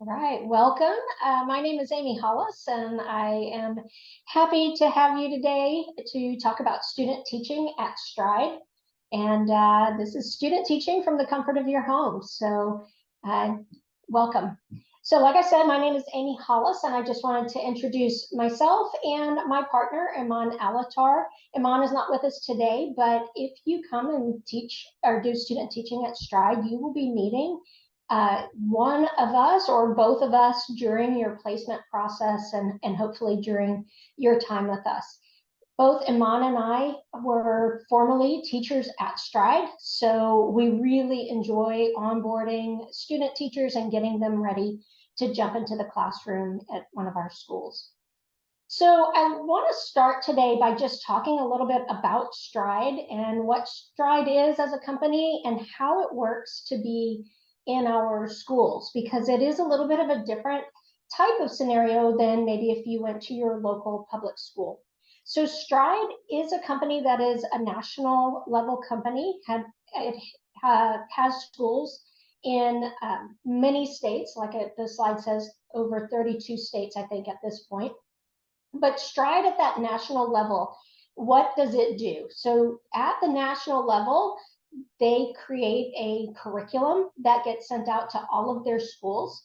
Right, welcome. My name is Amy Hollis, and I am happy to have you today to talk about student teaching at Stride. And this is student teaching from the comfort of your home. So, uh, welcome. So, like I said, my name is Amy Hollis, and I just wanted to introduce myself and my partner, Iman Alatar. Iman is not with us today, but if you come and teach or do student teaching at Stride, you will be meeting one of us or both of us during your placement process and hopefully during your time with us. Both Iman and I were formerly teachers at Stride, so we really enjoy onboarding student teachers and getting them ready to jump into the classroom at one of our schools. So I want to start today by just talking a little bit about Stride and what Stride is as a company and how it works to be in our schools, because it is a little bit of a different type of scenario than maybe if you went to your local public school. So Stride is a company that is a national level company. It has schools in many states, like the slide says, over 32 states, I think, at this point. But Stride at that national level, what does it do? So at the national level, they create a curriculum that gets sent out to all of their schools.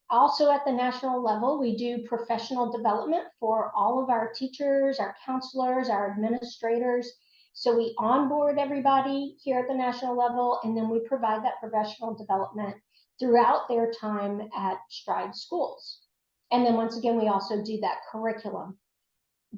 Also at the national level, we do professional development for all of our teachers, our counselors, our administrators. So we onboard everybody here at the national level, and then we provide that professional development throughout their time at Stride schools. And then once again, we also do that curriculum.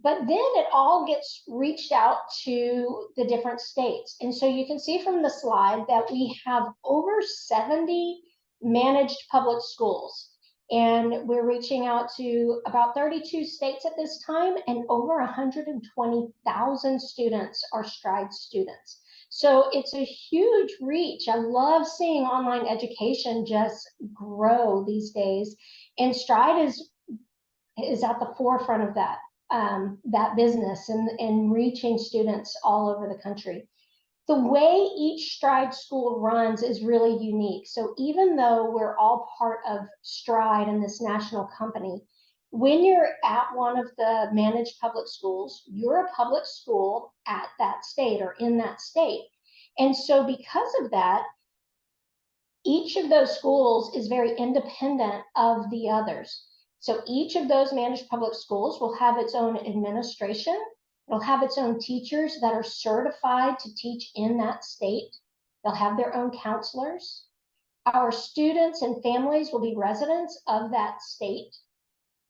But then it all gets reached out to the different states. And so you can see from the slide that we have over 70 managed public schools. And we're reaching out to about 32 states at this time, and over 120,000 students are Stride students. So it's a huge reach. I love seeing online education just grow these days. And Stride is at the forefront of that business and reaching students all over the country. The way each Stride school runs is really unique. So even though we're all part of Stride and this national company, when you're at one of the managed public schools, you're a public school at that state or in that state. And so because of that, each of those schools is very independent of the others. So each of those managed public schools will have its own administration. It'll have its own teachers that are certified to teach in that state. They'll have their own counselors. Our students and families will be residents of that state.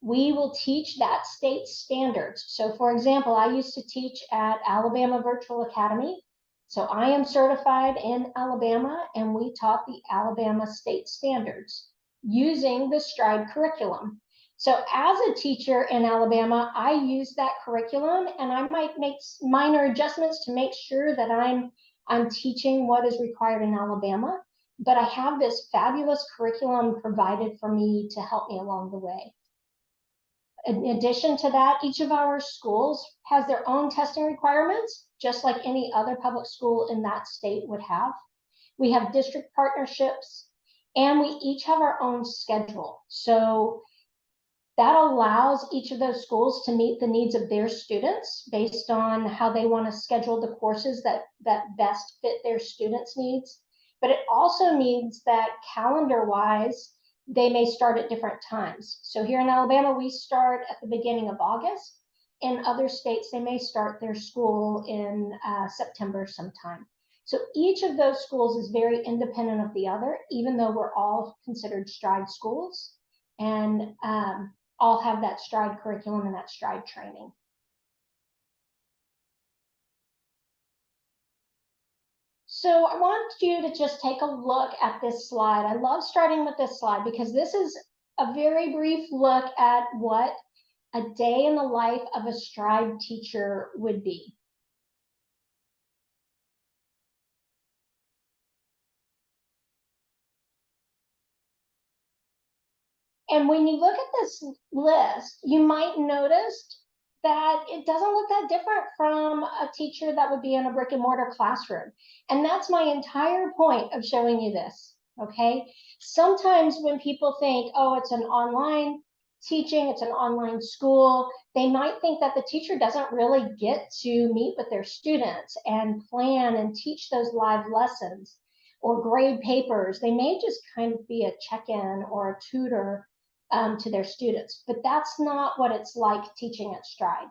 We will teach that state's standards. So for example, I used to teach at Alabama Virtual Academy. So I am certified in Alabama, and we taught the Alabama state standards using the Stride curriculum. So as a teacher in Alabama, I use that curriculum, and I might make minor adjustments to make sure that I'm teaching what is required in Alabama, but I have this fabulous curriculum provided for me to help me along the way. In addition to that, each of our schools has their own testing requirements, just like any other public school in that state would have. We have district partnerships, and we each have our own schedule. So that allows each of those schools to meet the needs of their students based on how they want to schedule the courses that best fit their students' needs. But it also means that calendar-wise, they may start at different times. So here in Alabama, we start at the beginning of August. In other states, they may start their school in September sometime. So each of those schools is very independent of the other, even though we're all considered Stride schools and all have that Stride curriculum and that Stride training. So I want you to just take a look at this slide. I love starting with this slide because this is a very brief look at what a day in the life of a Stride teacher would be. And when you look at this list, you might notice that it doesn't look that different from a teacher that would be in a brick and mortar classroom. And that's my entire point of showing you this. okay? Sometimes when people think, oh, it's an online teaching, it's an online school, they might think that the teacher doesn't really get to meet with their students and plan and teach those live lessons or grade papers. They may just kind of be a check-in or a tutor to their students, but that's not what it's like teaching at Stride.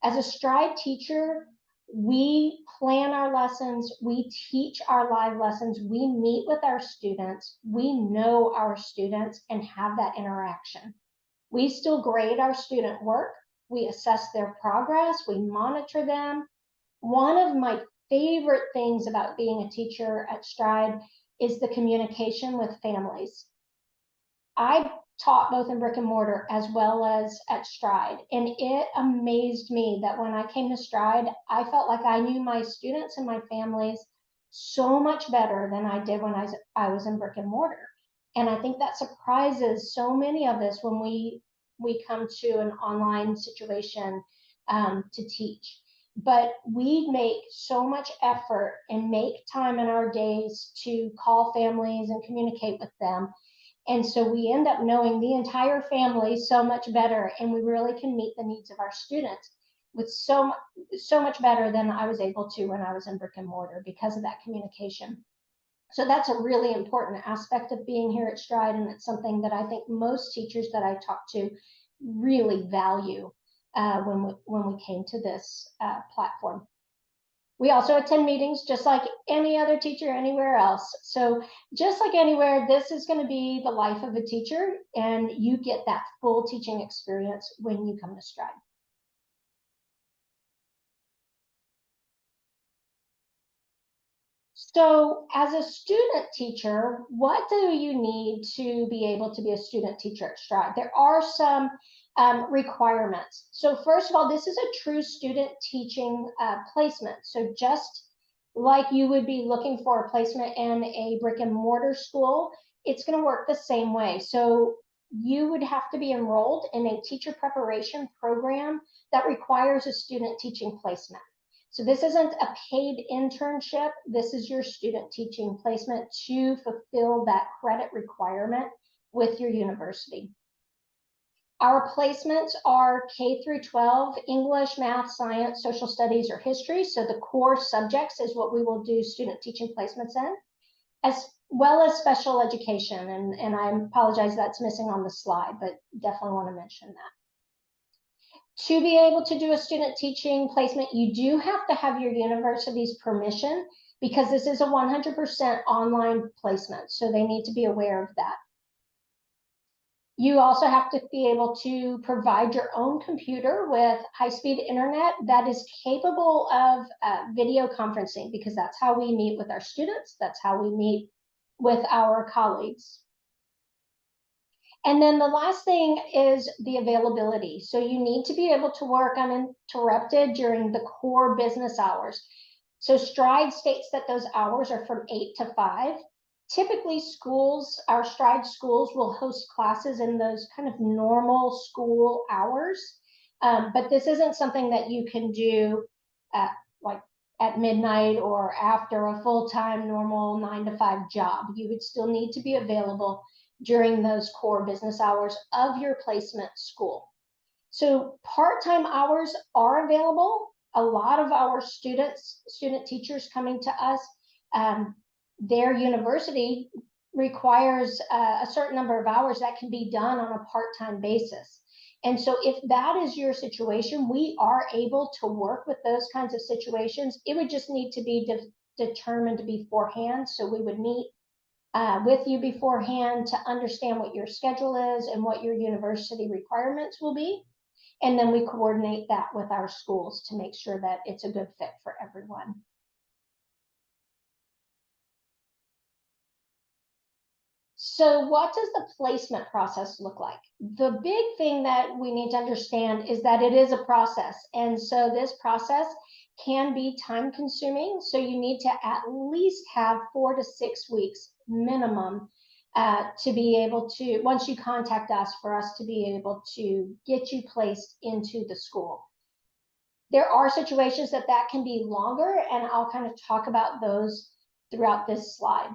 As a Stride teacher, we plan our lessons, we teach our live lessons, we meet with our students, we know our students and have that interaction. We still grade our student work, we assess their progress, we monitor them. One of my favorite things about being a teacher at Stride is the communication with families. I taught both in brick and mortar as well as at Stride. And it amazed me that when I came to Stride, I felt like I knew my students and my families so much better than I did when I was in brick and mortar. And I think that surprises so many of us when we come to an online situation to teach. But we make so much effort and make time in our days to call families and communicate with them, and so we end up knowing the entire family so much better, and we really can meet the needs of our students with so much better than I was able to when I was in brick and mortar because of that communication. So that's a really important aspect of being here at Stride, and it's something that I think most teachers that I talk to really value when we came to this platform. We also attend meetings just like any other teacher anywhere else. So just like anywhere, this is going to be the life of a teacher, and you get that full teaching experience when you come to Stride. So as a student teacher, what do you need to be able to be a student teacher at Stride? There are some requirements. So first of all, this is a true student teaching placement. So just like you would be looking for a placement in a brick and mortar school, it's going to work the same way. So you would have to be enrolled in a teacher preparation program that requires a student teaching placement. So this isn't a paid internship. This is your student teaching placement to fulfill that credit requirement with your university. Our placements are K through 12, English, math, science, social studies, or history. So the core subjects is what we will do student teaching placements in, as well as special education. And I apologize that's missing on the slide, but definitely want to mention that. To be able to do a student teaching placement, you do have to have your university's permission because this is a 100% online placement. So they need to be aware of that. You also have to be able to provide your own computer with high-speed internet that is capable of video conferencing, because that's how we meet with our students. That's how we meet with our colleagues. And then the last thing is the availability. So you need to be able to work uninterrupted during the core business hours. So Stride states that those hours are from 8 to 5. Typically schools, our Stride schools will host classes in those kind of normal school hours. But this isn't something that you can do like at midnight or after a full-time normal 9 to 5 job. You would still need to be available during those core business hours of your placement school. So part-time hours are available. A lot of our student teachers coming to us, their university requires a certain number of hours that can be done on a part-time basis. And so if that is your situation, we are able to work with those kinds of situations. It would just need to be determined beforehand. So we would meet with you beforehand to understand what your schedule is and what your university requirements will be. And then we coordinate that with our schools to make sure that it's a good fit for everyone. So what does the placement process look like? The big thing that we need to understand is that it is a process. And so this process can be time consuming. So you need to at least have 4 to 6 weeks minimum to be able to, once you contact us, for us to be able to get you placed into the school. There are situations that can be longer, and I'll kind of talk about those throughout this slide.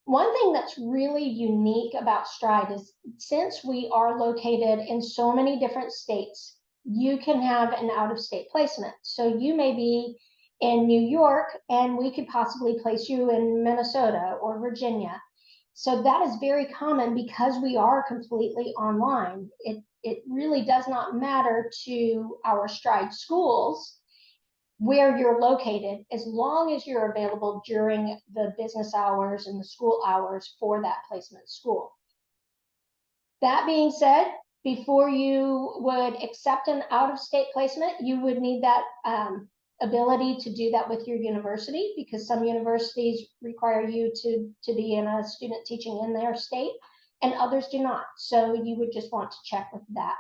One thing that's really unique about Stride is since we are located in so many different states, you can have an out-of-state placement. So you may be in New York and we could possibly place you in Minnesota or Virginia. So that is very common because we are completely online. It really does not matter to our Stride schools where you're located, as long as you're available during the business hours and the school hours for that placement school. That being said, before you would accept an out-of-state placement, you would need that ability to do that with your university, because some universities require you to be in a student teaching in their state and others do not. So you would just want to check with that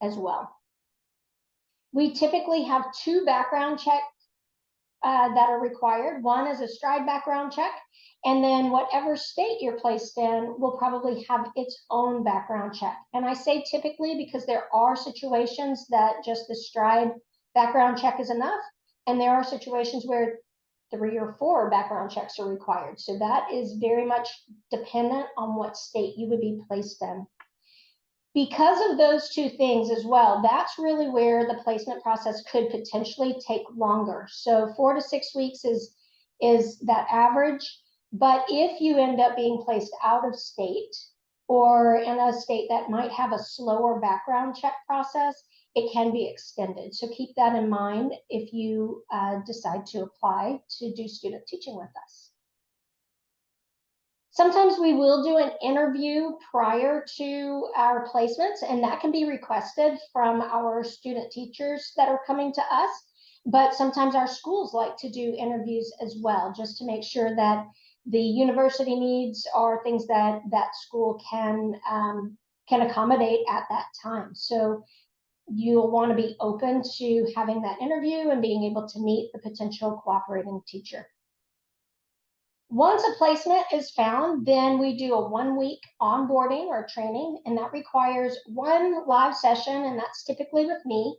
as well. We typically have 2 background checks that are required. One is a Stride background check, and then whatever state you're placed in will probably have its own background check. And I say typically because there are situations that just the Stride background check is enough, and there are situations where 3 or 4 background checks are required. So that is very much dependent on what state you would be placed in. Because of those 2 things as well, that's really where the placement process could potentially take longer. So 4 to 6 weeks is that average. But if you end up being placed out of state or in a state that might have a slower background check process, it can be extended. So keep that in mind if you decide to apply to do student teaching with us. Sometimes we will do an interview prior to our placements, and that can be requested from our student teachers that are coming to us. But sometimes our schools like to do interviews as well, just to make sure that the university needs are things that that school can accommodate at that time. So you'll want to be open to having that interview and being able to meet the potential cooperating teacher. Once a placement is found, then we do a 1-week onboarding or training, and that requires 1 live session, and that's typically with me.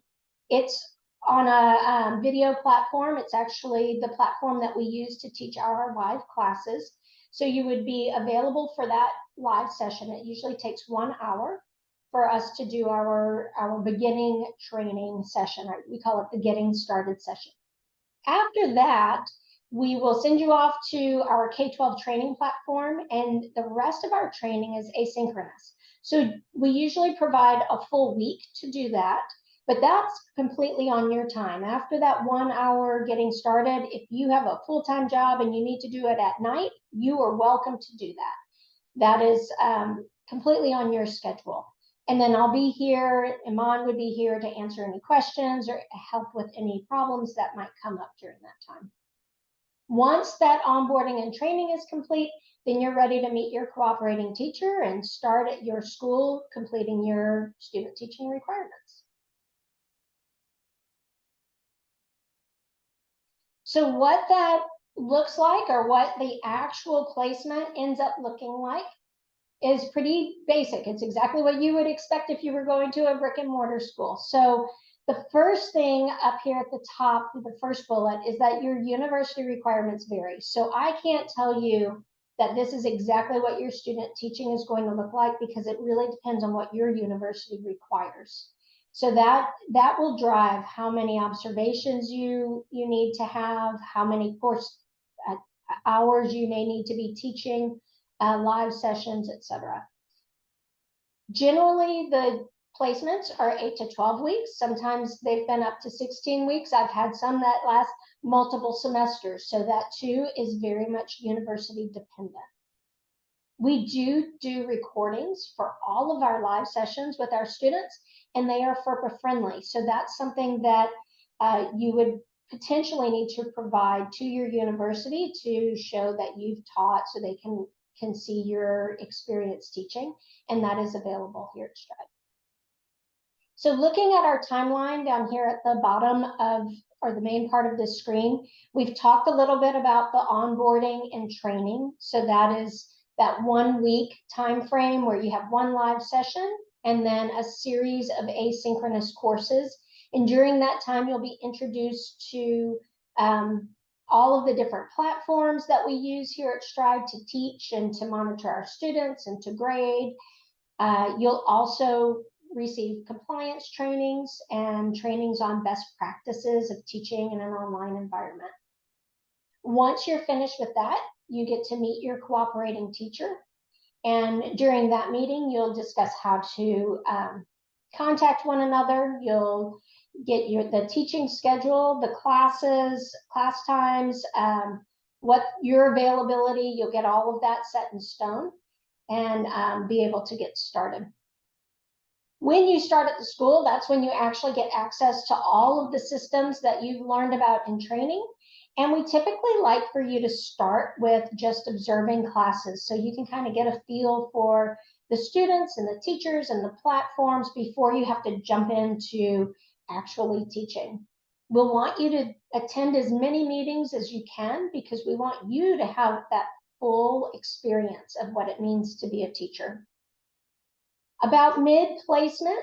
It's on a video platform. It's actually the platform that we use to teach our live classes. So you would be available for that live session. It usually takes 1 hour for us to do our beginning training session. We call it the getting started session. After that, we will send you off to our K-12 training platform, and the rest of our training is asynchronous. So we usually provide a full week to do that, but that's completely on your time. After that 1 hour getting started, if you have a full-time job and you need to do it at night, you are welcome to do that. That is completely on your schedule. And then I'll be here, Iman would be here to answer any questions or help with any problems that might come up during that time. Once that onboarding and training is complete, then you're ready to meet your cooperating teacher and start at your school completing your student teaching requirements. So what that looks like, or what the actual placement ends up looking like, is pretty basic. It's exactly what you would expect if you were going to a brick and mortar school. So the first thing up here at the top, the first bullet, is that your university requirements vary. So I can't tell you that this is exactly what your student teaching is going to look like, because it really depends on what your university requires. So that will drive how many observations you need to have, how many course hours you may need to be teaching, live sessions, etc. Generally, the placements are 8 to 12 weeks. Sometimes they've been up to 16 weeks. I've had some that last multiple semesters. So that too is very much university dependent. We do recordings for all of our live sessions with our students, and they are FERPA friendly. So that's something that you would potentially need to provide to your university to show that you've taught, so they can see your experience teaching, and that is available here at Stride. So looking at our timeline down here at the bottom of, or the main part of this screen, we've talked a little bit about the onboarding and training. So that is that 1 week time frame where you have 1 live session and then a series of asynchronous courses. And during that time, you'll be introduced to all of the different platforms that we use here at Stride to teach and to monitor our students and to grade. You'll also receive compliance trainings and trainings on best practices of teaching in an online environment. Once you're finished with that, you get to meet your cooperating teacher. And during that meeting, you'll discuss how to contact one another. You'll get the teaching schedule, the classes, class times, what your availability. You'll get all of that set in stone and be able to get started. When you start at the school, that's when you actually get access to all of the systems that you've learned about in training. And we typically like for you to start with just observing classes so you can kind of get a feel for the students and the teachers and the platforms before you have to jump into actually teaching. We'll want you to attend as many meetings as you can because we want you to have that full experience of what it means to be a teacher. About mid-placement,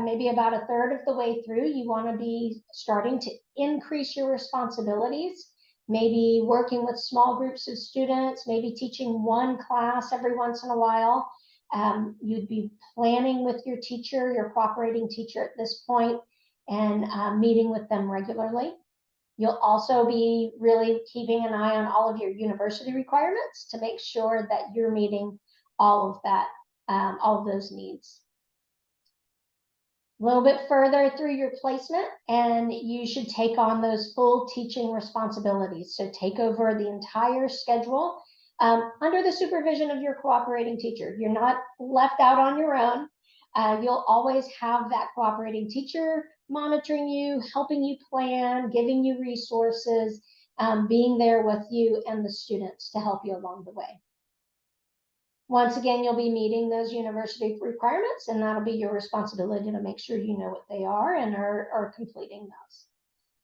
maybe about a third of the way through, you want to be starting to increase your responsibilities, maybe working with small groups of students, maybe teaching one class every once in a while. You'd be planning with your teacher, your cooperating teacher at this point, and meeting with them regularly. You'll also be really keeping an eye on all of your university requirements to make sure that you're meeting all of that. All of those needs. A little bit further through your placement, and you should take on those full teaching responsibilities. So take over the entire schedule under the supervision of your cooperating teacher. You're not left out on your own. You'll always have that cooperating teacher monitoring you, helping you plan, giving you resources, being there with you and the students to help you along the way. Once again, you'll be meeting those university requirements, and that'll be your responsibility to make sure you know what they are and are completing those.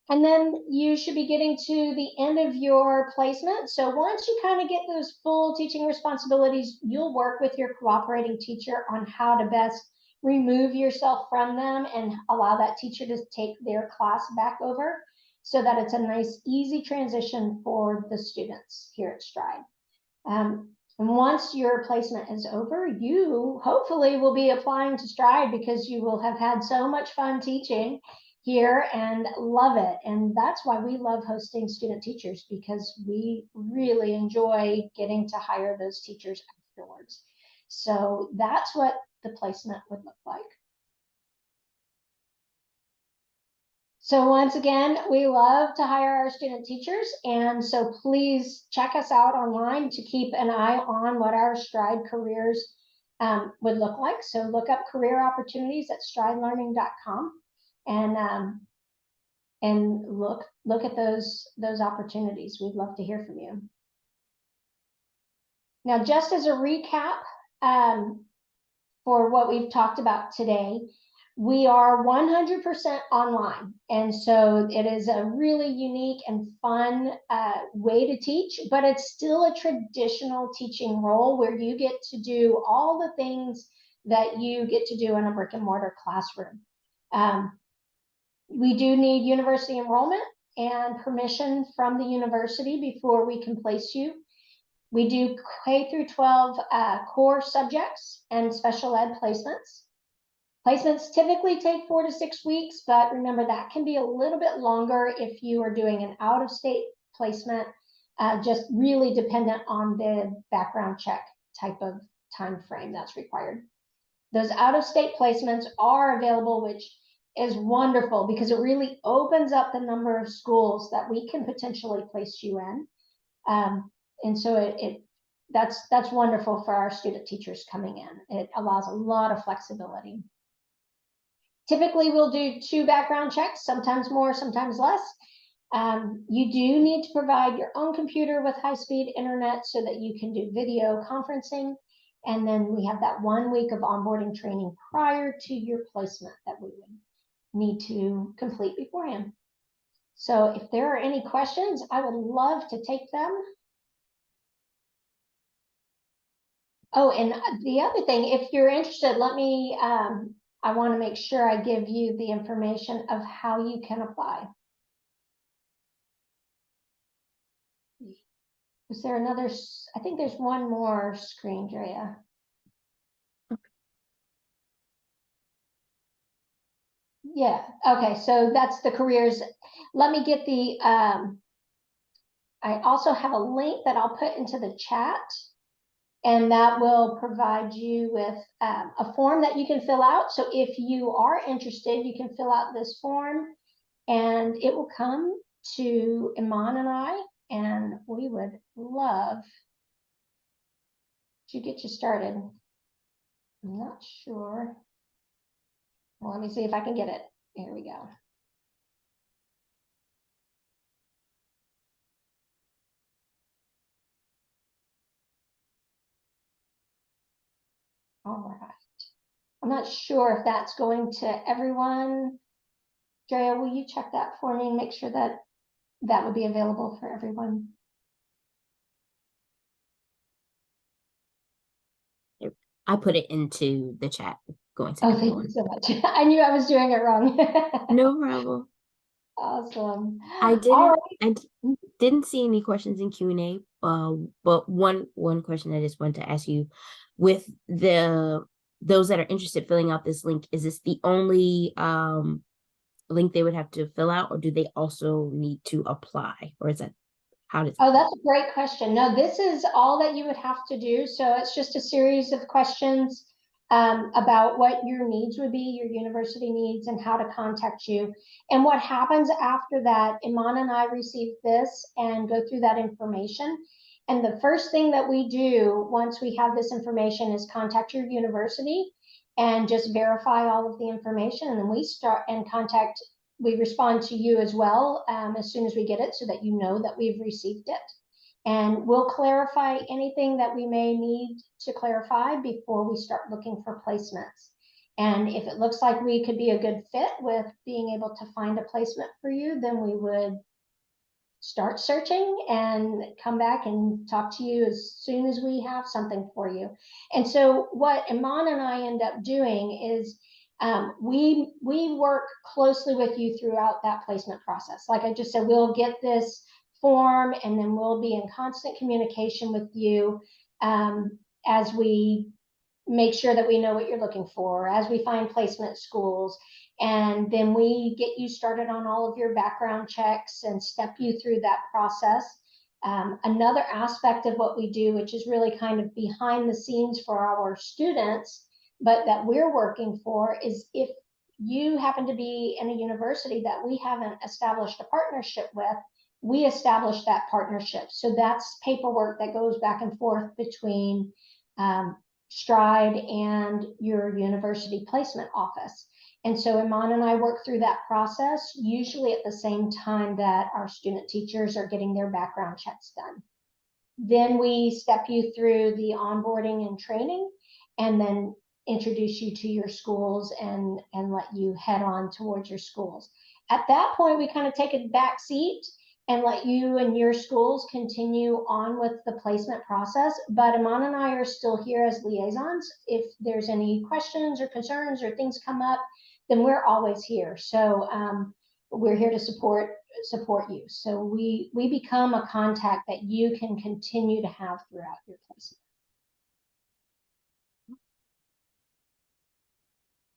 And then you should be getting to the end of your placement. So once you kind of get those full teaching responsibilities, you'll work with your cooperating teacher on how to best remove yourself from them and allow that teacher to take their class back over so that it's a nice, easy transition for the students here at Stride. And once your placement is over, you hopefully will be applying to Stride because you will have had so much fun teaching here and love it. And that's why we love hosting student teachers, because we really enjoy getting to hire those teachers afterwards. So that's what the placement would look like. So once again, we love to hire our student teachers, and so please check us out online to keep an eye on what our Stride careers would look like. So look up career opportunities at stridelearning.com and look at those opportunities. We'd love to hear from you. Now, just as a recap for what we've talked about today, we are 100% online, and so it is a really unique and fun way to teach, but it's still a traditional teaching role where you get to do all the things that you get to do in a brick and mortar classroom. We do need university enrollment and permission from the university before we can place you. We do K through 12 core subjects and special ed placements. Placements typically take 4 to 6 weeks, but remember that can be a little bit longer if you are doing an out-of-state placement, just really dependent on the background check type of time frame that's required. Those out-of-state placements are available, which is wonderful because it really opens up the number of schools that we can potentially place you in. And so that's wonderful for our student teachers coming in. It allows a lot of flexibility. Typically, we'll do 2 background checks, sometimes more, sometimes less. You do need to provide your own computer with high-speed internet so that you can do video conferencing. And then we have that 1 week of onboarding training prior to your placement that we would need to complete beforehand. So if there are any questions, I would love to take them. Oh, and the other thing, if you're interested, let me, I want to make sure I give you the information of how you can apply. Is there another? I think there's one more screen, Drea. Yeah, okay, so that's the careers. Let me get the, I also have a link that I'll put into the chat, and that will provide you with a form that you can fill out. So if you are interested, you can fill out this form, and it will come to Iman and I, and we would love to get you started. I'm not sure. Well, let me see if I can get it. Here we go. All right. I'm not sure if that's going to everyone. Drea, will you check that for me and make sure that that would be available for everyone? I put it into the chat, going to Oh, thank everyone. you so much. I knew I was doing it wrong. No problem. Awesome. I All didn't right. I didn't see any questions in Q&A, but one question I just wanted to ask you, with those that are interested filling out this link, is this the only link they would have to fill out, or do they also need to apply, or is that, how does Oh, that's a great question. No, this is all that you would have to do. So it's just a series of questions about what your needs would be, your university needs, and how to contact you. And what happens after that, Iman and I receive this and go through that information. And the first thing that we do once we have this information is contact your university and just verify all of the information. And then we start and contact, we respond to you as well as soon as we get it, so that you know that we've received it. And we'll clarify anything that we may need to clarify before we start looking for placements. And if it looks like we could be a good fit with being able to find a placement for you, then we would start searching and come back and talk to you as soon as we have something for you. And so what Iman and I end up doing is we work closely with you throughout that placement process. Like I just said, we'll get this form, and then we'll be in constant communication with you as we make sure that we know what you're looking for, as we find placement schools. And then we get you started on all of your background checks and step you through that process. Another aspect of what we do, which is really kind of behind the scenes for our students, but that we're working for, is if you happen to be in a university that we haven't established a partnership with, we establish that partnership. So that's paperwork that goes back and forth between Stride and your university placement office. And so Iman and I work through that process, usually at the same time that our student teachers are getting their background checks done. Then we step you through the onboarding and training, and then introduce you to your schools and let you head on towards your schools. At that point, we kind of take a back seat and let you and your schools continue on with the placement process. But Iman and I are still here as liaisons. If there's any questions or concerns or things come up, then we're always here. So we're here to support you. So we become a contact that you can continue to have throughout your placement.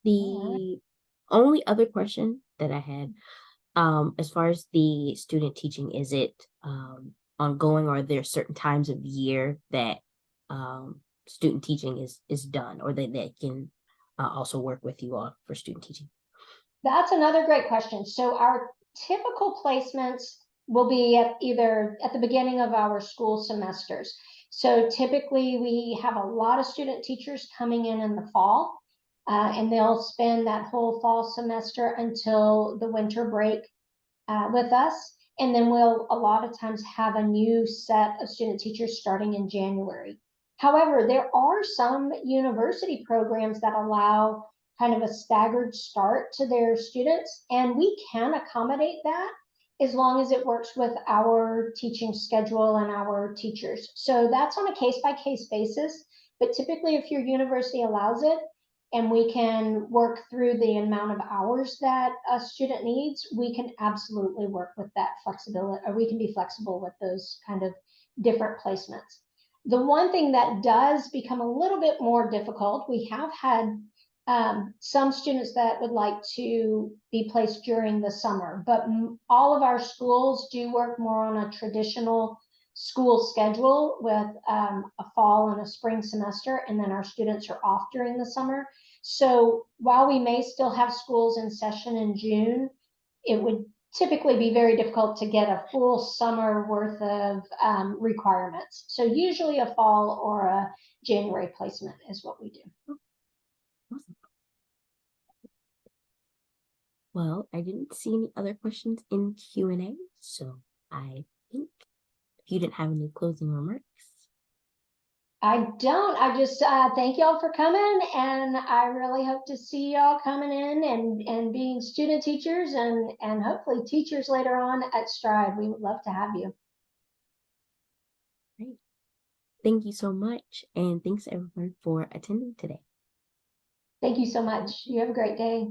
the only other question that I had, as far as the student teaching, is it ongoing, or are there certain times of year that student teaching is done, or that they can also work with you all for student teaching? That's another great question. So our typical placements will be at either at the beginning of our school semesters. So typically we have a lot of student teachers coming in the fall, and they'll spend that whole fall semester until the winter break with us. And then we'll a lot of times have a new set of student teachers starting in January. However, there are some university programs that allow kind of a staggered start to their students, and we can accommodate that as long as it works with our teaching schedule and our teachers. So that's on a case by case basis. But typically, if your university allows it, and we can work through the amount of hours that a student needs, we can absolutely work with that flexibility, or we can be flexible with those kind of different placements. The one thing that does become a little bit more difficult, we have had some students that would like to be placed during the summer, but all of our schools do work more on a traditional school schedule with a fall and a spring semester, and then our students are off during the summer. So while we may still have schools in session in June, it would typically be very difficult to get a full summer worth of requirements. So usually a fall or a January placement is what we do. Awesome. Well, I didn't see any other questions in Q&A, so I think if you didn't have any closing remarks. I don't. I just thank y'all for coming, and I really hope to see y'all coming in and being student teachers and hopefully teachers later on at Stride. We would love to have you. Great. Thank you so much, and thanks everyone for attending today. Thank you so much. You have a great day.